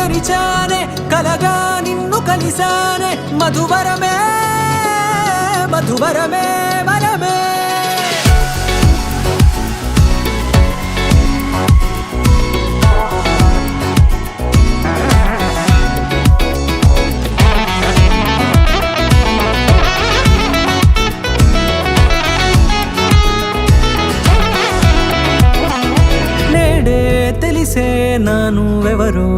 తెరిచానే కలగా నిన్ను కలిసానే మధువరమే మధువరమే వరమే తెలిసే నానువెవరో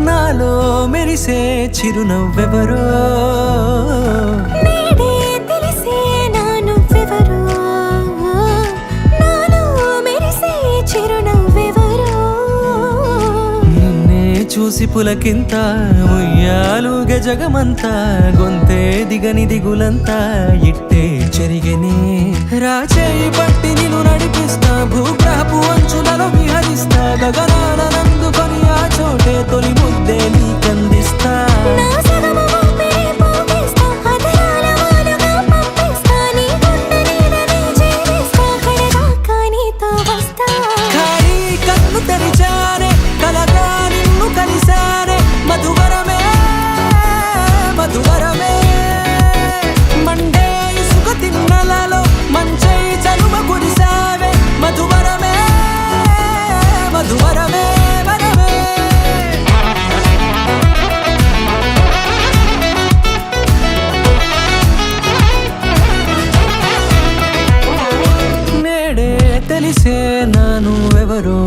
నాలో మెరిసే చిరునవ్వెవరో తెలిసే నానువెవరో నాలో మెరిసే చిరునవ్వెవరో నిన్నే చూసి పులకింత ఉయ్యాలుగే జగమంతా గొంతే దిగని దిగులంతా ఇట్టే చెరిగనే రాచేయి పట్టి నిన్ను నడిపిస్తా భూగ్రహపు అంచులలో విహరిస్తా గగనాన నందుకొని ఆ చోటే తొలి ముద్దే నీకందిస్తా ఖాళీ కన్ను తెరిచానే కలగా నిన్ను కలిసానే మధువరమే మధువరమే మండే ఇసుక తిన్నలలో మంచై చలువ కురిసావే మధువరమే మధువరమే వరమే నేడే తెలిసే నానువెవరో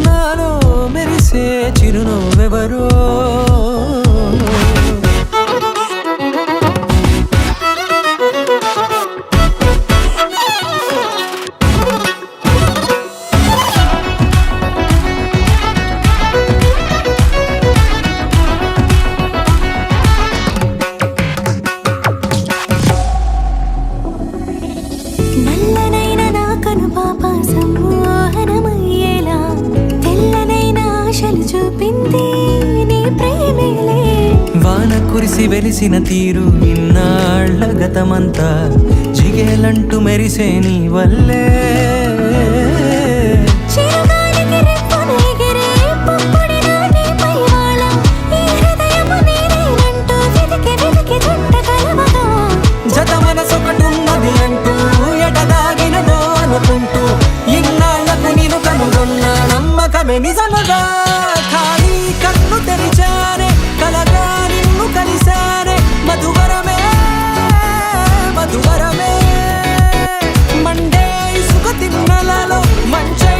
నాలో మెరిసే చిరునవ్వెవరో నల్లనైన నా కనుపాప సమ్మోహనమయ్యేలా తెల్లనైన ఆశలు చూపింది నీ ప్రేమేలే వాన కురిసి వెలిసిన తీరు ఇన్నాళ్ల గతమంతా జిగేలంటూ మెరిసే నీ వల్లే చిరుగాలికి రెప్పను ఎగిరే పుప్పొడిన నీపై వాళ ఈ హృదయము నీదేనంటూ వెతికి వెతికి జంట కలవగా జత మనసొకటున్నది అంటూ ఎటదాగినదో అనుకుంటూ ఇన్నాళ్లకు నేను కనుగొన్న నమ్మకమే నిజముగా ఖాళీ కన్ను తెరిచానే కలగా నిన్ను కలిసానే మధువరమే మధువరమే మండే ఇసుక తిన్నలలో మంచై